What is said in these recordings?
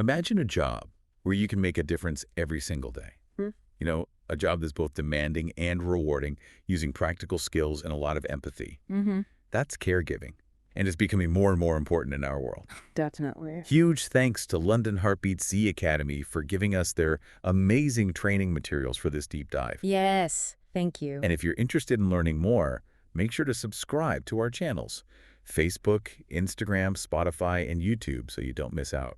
Imagine a job where you can make a difference every single day. Hmm. A job that's both demanding and rewarding, using practical skills and a lot of empathy. Mm-hmm. That's caregiving, and it's becoming more and more important in our world. Definitely. Huge thanks to London HeartbeatsZ Academy for giving us their amazing training materials for this deep dive. Yes, thank you. And if you're interested in learning more, make sure to subscribe to our channels, Facebook, Instagram, Spotify, and YouTube, so you don't miss out.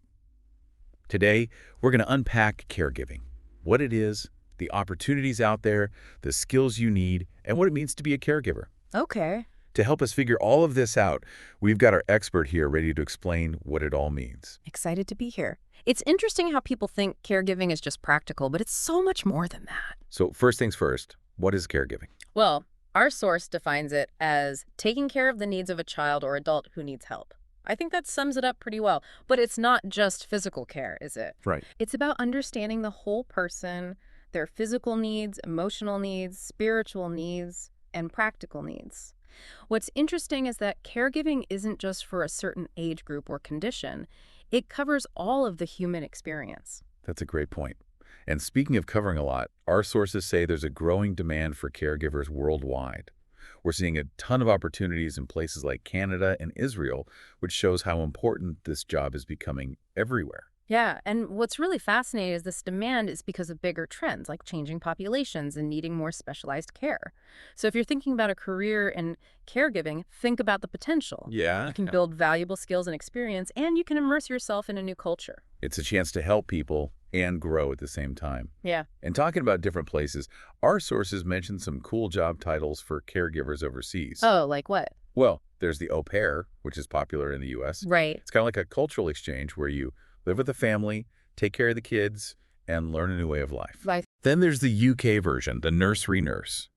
Today, we're going to unpack caregiving, what it is, the opportunities out there, the skills you need, and what it means to be a caregiver. Okay. To help us figure all of this out, we've got our expert here ready to explain what it all means. Excited to be here. It's interesting how people think caregiving is just practical, but it's so much more than that. So first things first, what is caregiving? Well, our source defines it as taking care of the needs of a child or adult who needs help. I think that sums it up pretty well. But it's not just physical care, is it? Right. It's about understanding the whole person, their physical needs, emotional needs, spiritual needs, and practical needs. What's interesting is that caregiving isn't just for a certain age group or condition. It covers all of the human experience. That's a great point. And speaking of covering a lot, our sources say there's a growing demand for caregivers worldwide. We're seeing a ton of opportunities in places like Canada and Israel, which shows how important this job is becoming everywhere. Yeah, and what's really fascinating is this demand is because of bigger trends, like changing populations and needing more specialized care. So if you're thinking about a career in caregiving, think about the potential. Yeah. You can build valuable skills and experience, and you can immerse yourself in a new culture. It's a chance to help people and grow at the same time. Yeah. And talking about different places, our sources mention some cool job titles for caregivers overseas. Oh, like what? Well, there's the au pair, which is popular in the U.S. Right. It's kind of like a cultural exchange where you live with a family, take care of the kids, and learn a new way of life. Then there's the UK version, the nursery nurse.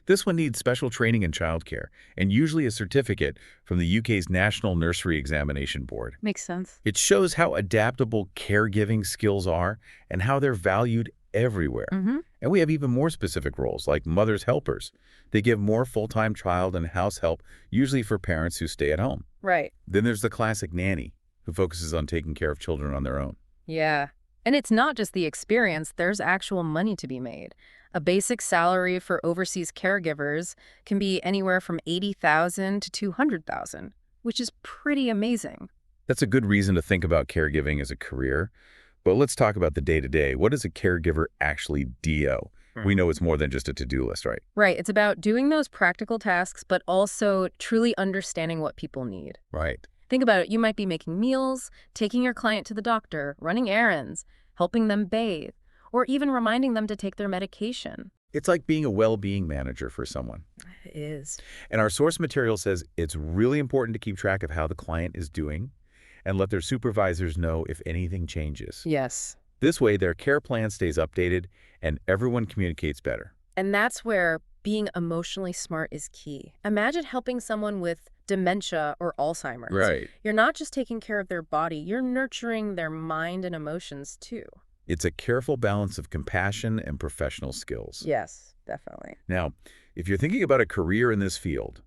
This one needs special training in childcare and usually a certificate from the UK's National Nursery Examination Board. Makes sense. It shows how adaptable caregiving skills are and how they're valued everywhere. Mm-hmm. And we have even more specific roles, like mother's helpers. They give more full-time child and house help, usually for parents who stay at home. Right. Then there's the classic nanny, who focuses on taking care of children on their own. Yeah. And it's not just the experience, there's actual money to be made. A basic salary for overseas caregivers can be anywhere from $80,000 to $200,000, which is pretty amazing. That's a good reason to think about caregiving as a career. But let's talk about the day-to-day. What does a caregiver actually do? We know it's more than just a to-do list, right? Right. It's about doing those practical tasks, but also truly understanding what people need. Right. Think about it. You might be making meals, taking your client to the doctor, running errands, helping them bathe, or even reminding them to take their medication. It's like being a well-being manager for someone. It is. And our source material says it's really important to keep track of how the client is doing and let their supervisors know if anything changes. Yes. This way, their care plan stays updated and everyone communicates better. And that's where being emotionally smart is key. Imagine helping someone with dementia or Alzheimer's. Right. You're not just taking care of their body, you're nurturing their mind and emotions too. It's a careful balance of compassion and professional skills. Yes, definitely. Now, if you're thinking about a career in this field,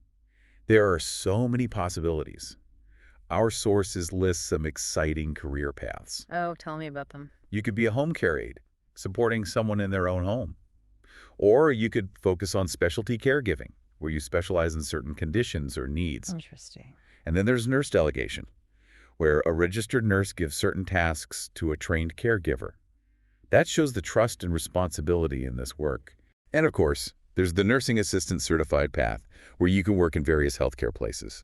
there are so many possibilities. Our sources list some exciting career paths. Oh, tell me about them. You could be a home care aide, supporting someone in their own home. Or you could focus on specialty caregiving, where you specialize in certain conditions or needs. Interesting. And then there's nurse delegation, where a registered nurse gives certain tasks to a trained caregiver. That shows the trust and responsibility in this work. And of course, there's the nursing assistant certified path, where you can work in various healthcare places.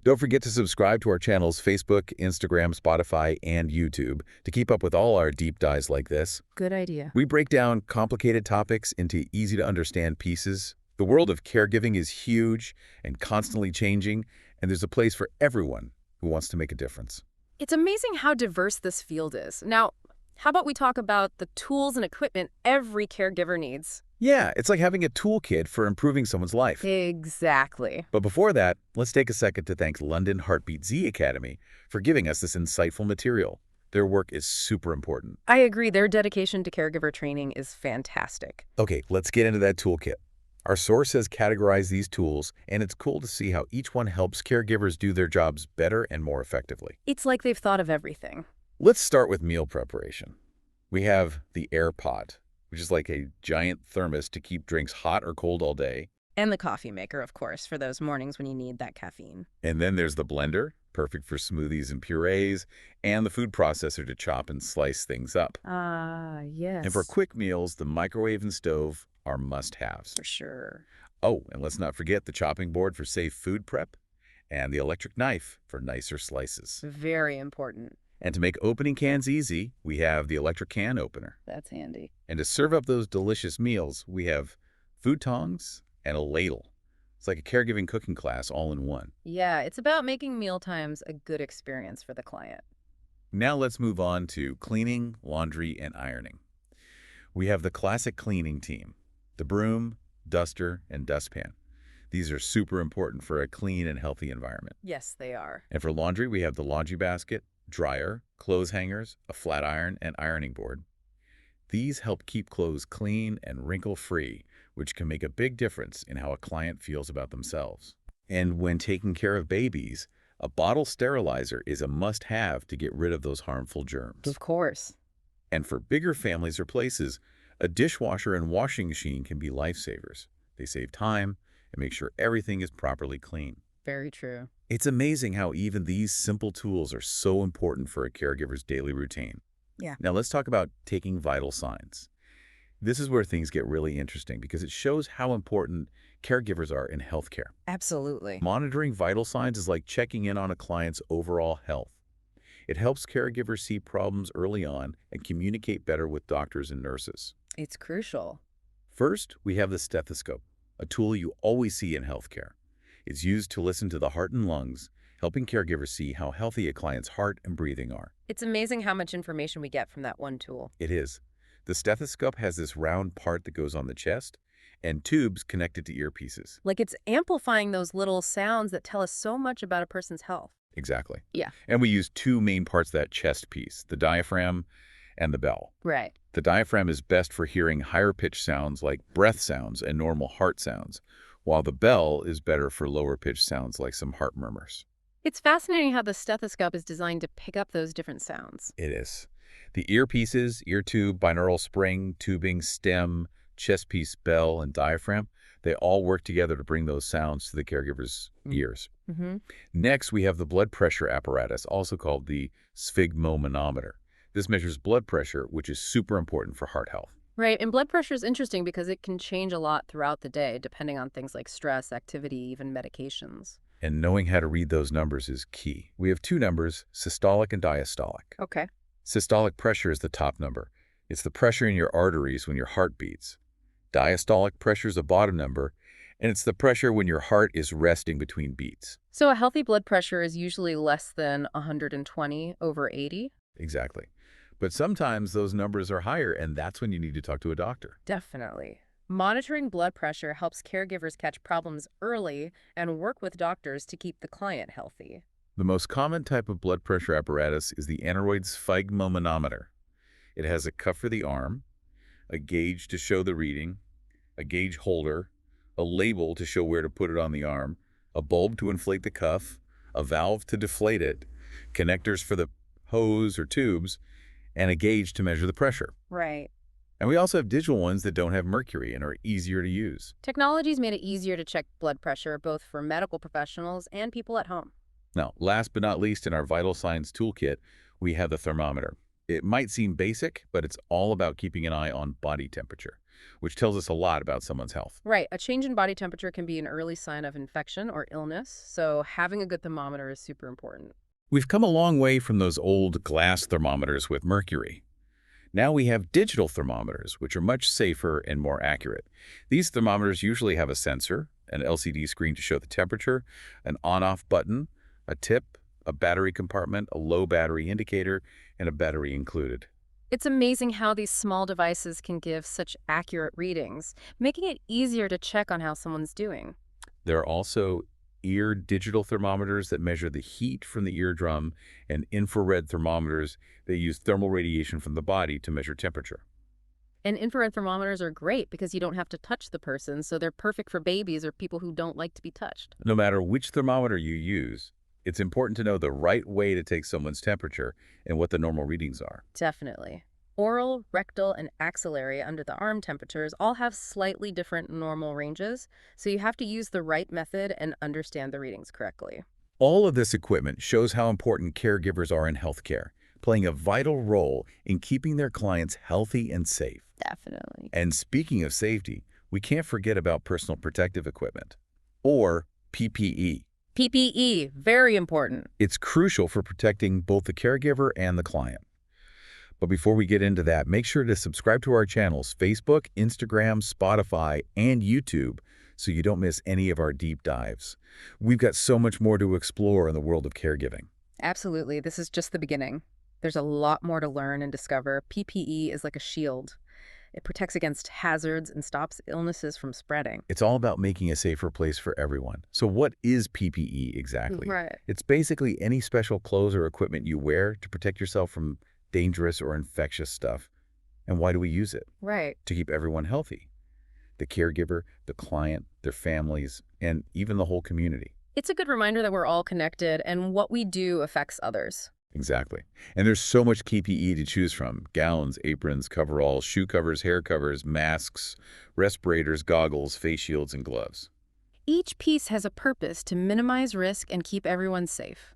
Don't forget to subscribe to our channels Facebook, Instagram, Spotify, and YouTube to keep up with all our deep dives like this. Good idea. We break down complicated topics into easy-to-understand pieces. The world of caregiving is huge and constantly changing, and there's a place for everyone who wants to make a difference. It's amazing how diverse this field is. Now, how about we talk about the tools and equipment every caregiver needs? Yeah, it's like having a toolkit for improving someone's life. Exactly. But before that, let's take a second to thank London HeartbeatsZ Academy for giving us this insightful material. Their work is super important. I agree. Their dedication to caregiver training is fantastic. Okay, let's get into that toolkit. Our source has categorized these tools, and it's cool to see how each one helps caregivers do their jobs better and more effectively. It's like they've thought of everything. Let's start with meal preparation. We have the air pot, which is like a giant thermos to keep drinks hot or cold all day. And the coffee maker, of course, for those mornings when you need that caffeine. And then there's the blender, perfect for smoothies and purees, and the food processor to chop and slice things up. Ah, And for yes. quick meals, the microwave and stove are must-haves. For sure. Oh, and let's not forget the chopping board for safe food prep and the electric knife for nicer slices. Very important. And to make opening cans easy, we have the electric can opener. That's handy. And to serve up those delicious meals, we have food tongs and a ladle. It's like a caregiving cooking class all in one. Yeah, it's about making mealtimes a good experience for the client. Now let's move on to cleaning, laundry, and ironing. We have the classic cleaning team, the broom, duster, and dustpan. These are super important for a clean and healthy environment. Yes, they are. And for laundry, we have the laundry basket, dryer, clothes hangers, a flat iron, and ironing board. These help keep clothes clean and wrinkle-free, which can make a big difference in how a client feels about themselves. And when taking care of babies, a bottle sterilizer is a must-have to get rid of those harmful germs. Of course. And for bigger families or places, a dishwasher and washing machine can be lifesavers. They save time and make sure everything is properly clean. Very true. It's amazing how even these simple tools are so important for a caregiver's daily routine. Yeah. Now let's talk about taking vital signs. This is where things get really interesting because it shows how important caregivers are in healthcare. Absolutely. Monitoring vital signs is like checking in on a client's overall health. It helps caregivers see problems early on and communicate better with doctors and nurses. It's crucial. First, we have the stethoscope, a tool you always see in healthcare. It's used to listen to the heart and lungs, helping caregivers see how healthy a client's heart and breathing are. It's amazing how much information we get from that one tool. It is. The stethoscope has this round part that goes on the chest and tubes connected to earpieces. Like it's amplifying those little sounds that tell us so much about a person's health. Exactly. Yeah. And we use two main parts of that chest piece, the diaphragm and the bell. Right. The diaphragm is best for hearing higher pitch sounds like breath sounds and normal heart sounds, while the bell is better for lower pitch sounds like some heart murmurs. It's fascinating how the stethoscope is designed to pick up those different sounds. It is. The earpieces, ear tube, binaural spring, tubing, stem, chest piece, bell, and diaphragm, they all work together to bring those sounds to the caregiver's ears. Mm-hmm. Next, we have the blood pressure apparatus, also called the sphygmomanometer. This measures blood pressure, which is super important for heart health. Right, and blood pressure is interesting because it can change a lot throughout the day, depending on things like stress, activity, even medications. And knowing how to read those numbers is key. We have two numbers, systolic and diastolic. Okay. Systolic pressure is the top number. It's the pressure in your arteries when your heart beats. Diastolic pressure is the bottom number, and it's the pressure when your heart is resting between beats. So a healthy blood pressure is usually less than 120/80? Exactly. But sometimes those numbers are higher, and that's when you need to talk to a doctor. Definitely. Monitoring blood pressure helps caregivers catch problems early and work with doctors to keep the client healthy. The most common type of blood pressure apparatus is the aneroid sphygmomanometer. It has a cuff for the arm, a gauge to show the reading, a gauge holder, a label to show where to put it on the arm, a bulb to inflate the cuff, a valve to deflate it, connectors for the hose or tubes, and a gauge to measure the pressure. Right. And we also have digital ones that don't have mercury and are easier to use. Technology's made it easier to check blood pressure both for medical professionals and people at home. Now, last but not least in our vital signs toolkit, we have the thermometer. It might seem basic, but it's all about keeping an eye on body temperature, which tells us a lot about someone's health. Right. A change in body temperature can be an early sign of infection or illness, so having a good thermometer is super important. We've come a long way from those old glass thermometers with mercury. Now we have digital thermometers, which are much safer and more accurate. These thermometers usually have a sensor, an LCD screen to show the temperature, an on-off button, a tip, a battery compartment, a low battery indicator, and a battery included. It's amazing how these small devices can give such accurate readings, making it easier to check on how someone's doing. There are also ear digital thermometers that measure the heat from the eardrum and infrared thermometers that use thermal radiation from the body to measure temperature. And infrared thermometers are great because you don't have to touch the person, so they're perfect for babies or people who don't like to be touched. No matter which thermometer you use, It's important to know the right way to take someone's temperature and what the normal readings are. Definitely. Oral, rectal, and axillary under the arm temperatures all have slightly different normal ranges, so you have to use the right method and understand the readings correctly. All of this equipment shows how important caregivers are in healthcare, playing a vital role in keeping their clients healthy and safe. Definitely. And speaking of safety, we can't forget about personal protective equipment, or PPE. PPE, very important. It's crucial for protecting both the caregiver and the client. But before we get into that, make sure to subscribe to our channels, Facebook, Instagram, Spotify, and YouTube, so you don't miss any of our deep dives. We've got so much more to explore in the world of caregiving. Absolutely. This is just the beginning. There's a lot more to learn and discover. PPE is like a shield. It protects against hazards and stops illnesses from spreading. It's all about making a safer place for everyone. So what is PPE exactly? Right. It's basically any special clothes or equipment you wear to protect yourself from dangerous or infectious stuff. And why do we use it? Right. To keep everyone healthy. The caregiver, the client, their families, and even the whole community. It's a good reminder that we're all connected and what we do affects others. Exactly. And there's so much PPE to choose from. Gowns, aprons, coveralls, shoe covers, hair covers, masks, respirators, goggles, face shields, and gloves. Each piece has a purpose to minimize risk and keep everyone safe.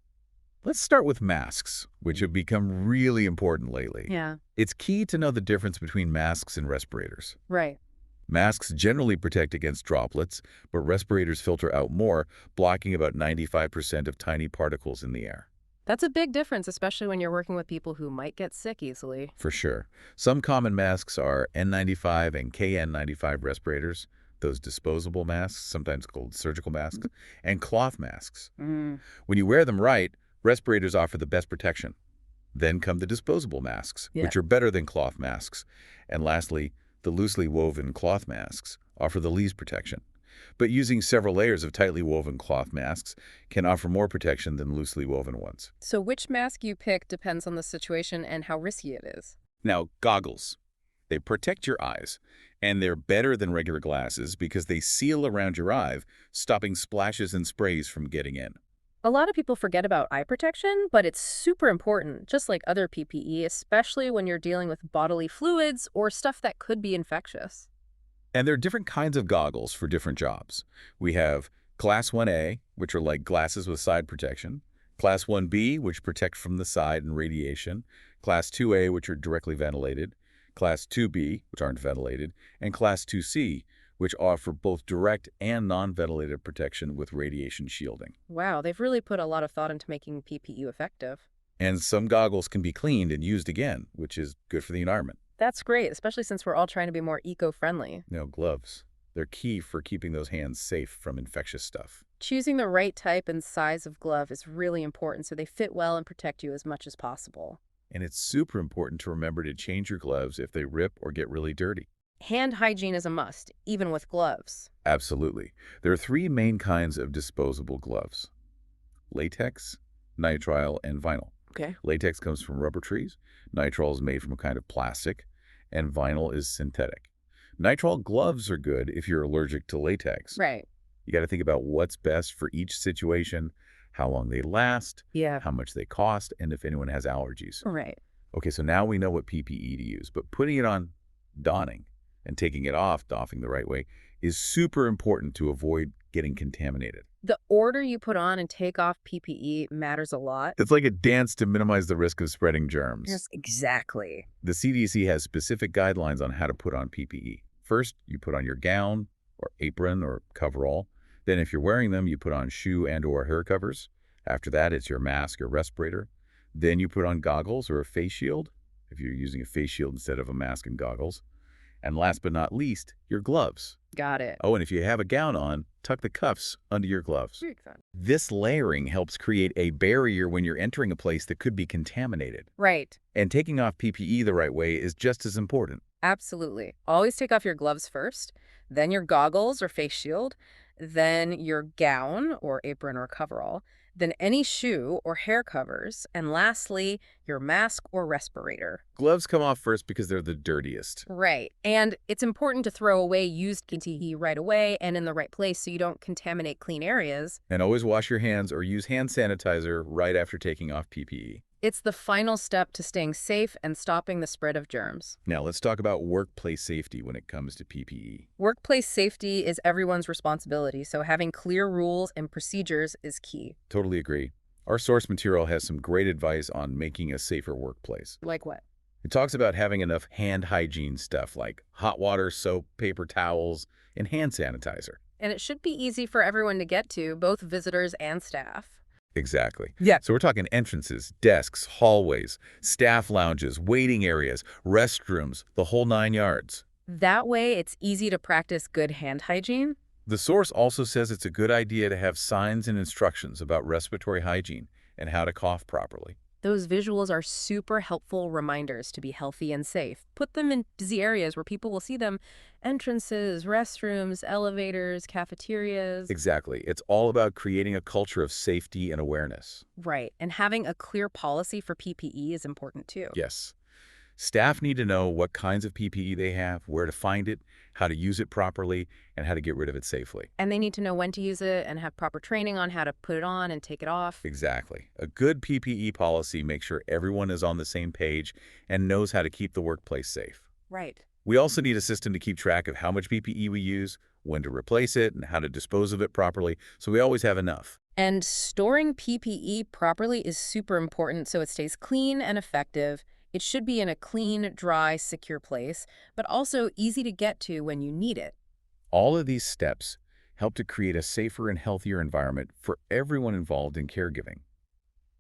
Let's start with masks, which have become really important lately. Yeah. It's key to know the difference between masks and respirators. Right. Masks generally protect against droplets, but respirators filter out more, blocking about 95% of tiny particles in the air. That's a big difference, especially when you're working with people who might get sick easily. For sure. Some common masks are N95 and KN95 respirators, those disposable masks, sometimes called surgical masks, and cloth masks. Mm. When you wear them right, respirators offer the best protection. Then come the disposable masks, Yeah. which are better than cloth masks. And lastly, the loosely woven cloth masks offer the least protection. But using several layers of tightly woven cloth masks can offer more protection than loosely woven ones. So which mask you pick depends on the situation and how risky it is. Now, goggles. They protect your eyes, and they're better than regular glasses because they seal around your eye, stopping splashes and sprays from getting in. A lot of people forget about eye protection, but it's super important, just like other PPE, especially when you're dealing with bodily fluids or stuff that could be infectious. And there are different kinds of goggles for different jobs. We have Class 1A, which are like glasses with side protection, Class 1B, which protect from the side and radiation, Class 2A, which are directly ventilated, Class 2B, which aren't ventilated, and Class 2C, which offer both direct and non-ventilated protection with radiation shielding. Wow, they've really put a lot of thought into making PPE effective. And some goggles can be cleaned and used again, which is good for the environment. That's great, especially since we're all trying to be more eco-friendly. Gloves. They're key for keeping those hands safe from infectious stuff. Choosing the right type and size of glove is really important so they fit well and protect you as much as possible. And it's super important to remember to change your gloves if they rip or get really dirty. Hand hygiene is a must, even with gloves. Absolutely. There are three main kinds of disposable gloves: latex, nitrile, and vinyl. Okay. Latex comes from rubber trees, nitrile is made from a kind of plastic, and vinyl is synthetic. Nitrile gloves are good if you're allergic to latex. Right. You got to think about what's best for each situation, how long they last, Yeah. how much they cost, and if anyone has allergies. Right. Okay, so now we know what PPE to use, but putting it on, donning, and taking it off, doffing the right way, is super important to avoid getting contaminated. The order you put on and take off PPE matters a lot. It's like a dance to minimize the risk of spreading germs. Yes, exactly. The CDC has specific guidelines on how to put on PPE. First, you put on your gown or apron or coverall. Then if you're wearing them, you put on shoe and or hair covers. After that, it's your mask or respirator. Then you put on goggles or a face shield, if you're using a face shield instead of a mask and goggles. And last but not least, your gloves. Got it. Oh, and if you have a gown on, tuck the cuffs under your gloves. Makes sense. This layering helps create a barrier when you're entering a place that could be contaminated. Right. And taking off PPE the right way is just as important. Absolutely. Always take off your gloves first, then your goggles or face shield, then your gown or apron or coverall, then any shoe or hair covers, and lastly, your mask or respirator. Gloves come off first because they're the dirtiest. Right. And it's important to throw away used PPE right away and in the right place so you don't contaminate clean areas. And always wash your hands or use hand sanitizer right after taking off PPE. It's the final step to staying safe and stopping the spread of germs. Now, let's talk about workplace safety when it comes to PPE. Workplace safety is everyone's responsibility, so having clear rules and procedures is key. Totally agree. Our source material has some great advice on making a safer workplace. Like what? It talks about having enough hand hygiene stuff like hot water, soap, paper towels, and hand sanitizer. And it should be easy for everyone to get to, both visitors and staff. Exactly. Yeah. So we're talking entrances, desks, hallways, staff lounges, waiting areas, restrooms, the whole 9 yards. That way, it's easy to practice good hand hygiene. The source also says it's a good idea to have signs and instructions about respiratory hygiene and how to cough properly. Those visuals are super helpful reminders to be healthy and safe. Put them in busy areas where people will see them. Entrances, restrooms, elevators, cafeterias. Exactly. It's all about creating a culture of safety and awareness. Right. And having a clear policy for PPE is important too. Yes. Staff need to know what kinds of PPE they have, where to find it, how to use it properly, and how to get rid of it safely. And they need to know when to use it and have proper training on how to put it on and take it off. Exactly. A good PPE policy makes sure everyone is on the same page and knows how to keep the workplace safe. Right. We also need a system to keep track of how much PPE we use, when to replace it, and how to dispose of it properly, so we always have enough. And storing PPE properly is super important so it stays clean and effective. It should be in a clean, dry, secure place, but also easy to get to when you need it. All of these steps help to create a safer and healthier environment for everyone involved in caregiving.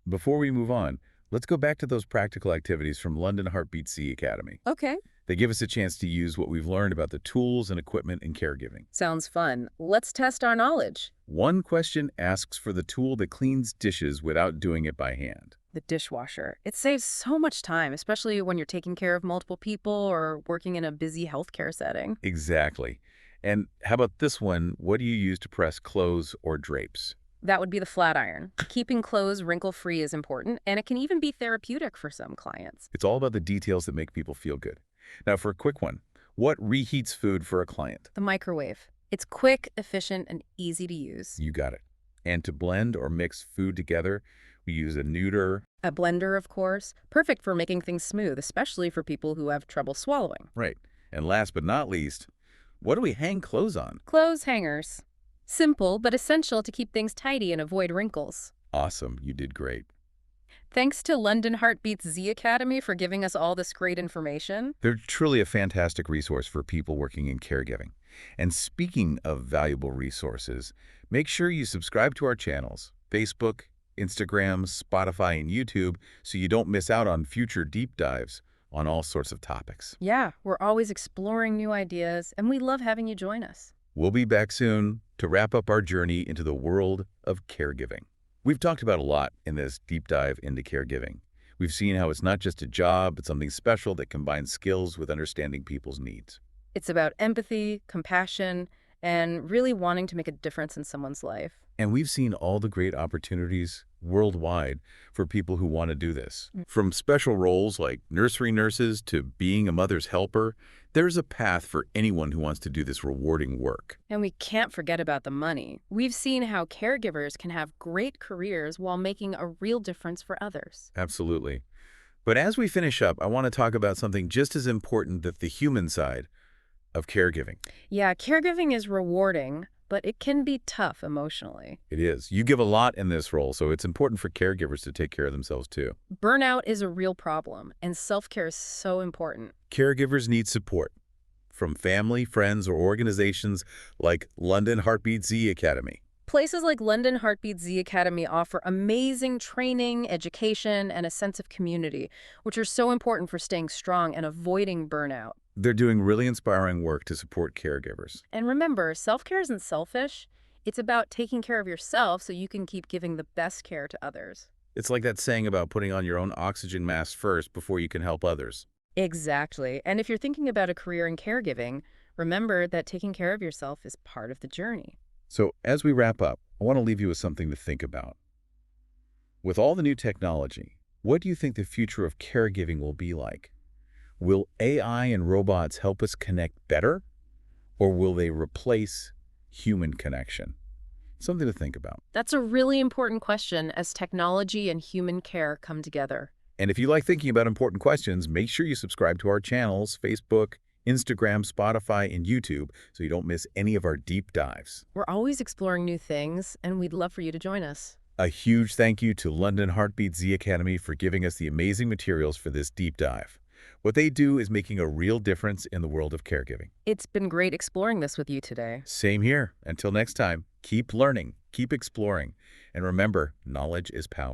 Before we move on, let's go back to those practical activities from London HeartbeatsZ Academy. Okay. They give us a chance to use what we've learned about the tools and equipment in caregiving. Sounds fun. Let's test our knowledge. One question asks for the tool that cleans dishes without doing it by hand. The dishwasher. It saves so much time, especially when you're taking care of multiple people or working in a busy healthcare setting. Exactly. And how about this one? What do you use to press clothes or drapes? That would be the flat iron. Keeping clothes wrinkle-free is important, and it can even be therapeutic for some clients. It's all about the details that make people feel good. Now, for a quick one, what reheats food for a client? The microwave. It's quick, efficient, and easy to use. You got it. And to blend or mix food together, we use a neuter. A blender, of course. Perfect for making things smooth, especially for people who have trouble swallowing. Right. And last but not least, what do we hang clothes on? Clothes hangers. Simple, but essential to keep things tidy and avoid wrinkles. Awesome. You did great. Thanks to London HeartbeatsZ Academy for giving us all this great information. They're truly a fantastic resource for people working in caregiving. And speaking of valuable resources, make sure you subscribe to our channels, Facebook, Instagram, Spotify, and YouTube, so you don't miss out on future deep dives on all sorts of topics. Yeah, we're always exploring new ideas, and we love having you join us. We'll be back soon to wrap up our journey into the world of caregiving. We've talked about a lot in this deep dive into caregiving. We've seen how it's not just a job, but something special that combines skills with understanding people's needs. It's about empathy, compassion, and really wanting to make a difference in someone's life. And we've seen all the great opportunities worldwide for people who want to do this. From special roles like nursery nurses to being a mother's helper, there's a path for anyone who wants to do this rewarding work. And we can't forget about the money. We've seen how caregivers can have great careers while making a real difference for others. Absolutely. But as we finish up, I want to talk about something just as important, that the human side of caregiving. Yeah, caregiving is rewarding, but it can be tough emotionally. It is. You give a lot in this role, so it's important for caregivers to take care of themselves too. Burnout is a real problem, and self-care is so important. Caregivers need support from family, friends, or organizations like London HeartbeatsZ Academy. Places like London HeartbeatsZ Academy offer amazing training, education, and a sense of community, which are so important for staying strong and avoiding burnout. They're doing really inspiring work to support caregivers. And remember, self-care isn't selfish. It's about taking care of yourself so you can keep giving the best care to others. It's like that saying about putting on your own oxygen mask first before you can help others. Exactly. And if you're thinking about a career in caregiving, remember that taking care of yourself is part of the journey. So as we wrap up, I want to leave you with something to think about. With all the new technology, What do you think the future of caregiving will be like? Will AI and robots help us connect better, or will they replace human connection? Something to think about. That's a really important question as technology and human care come together. And if you like thinking about important questions, make sure you subscribe to our channels, Facebook, Instagram, Spotify, and YouTube so you don't miss any of our deep dives. We're always exploring new things, and we'd love for you to join us. A huge thank you to London HeartbeatsZ Academy for giving us the amazing materials for this deep dive. What they do is making a real difference in the world of caregiving. It's been great exploring this with you today. Same here. Until next time, keep learning, keep exploring, and remember, knowledge is power.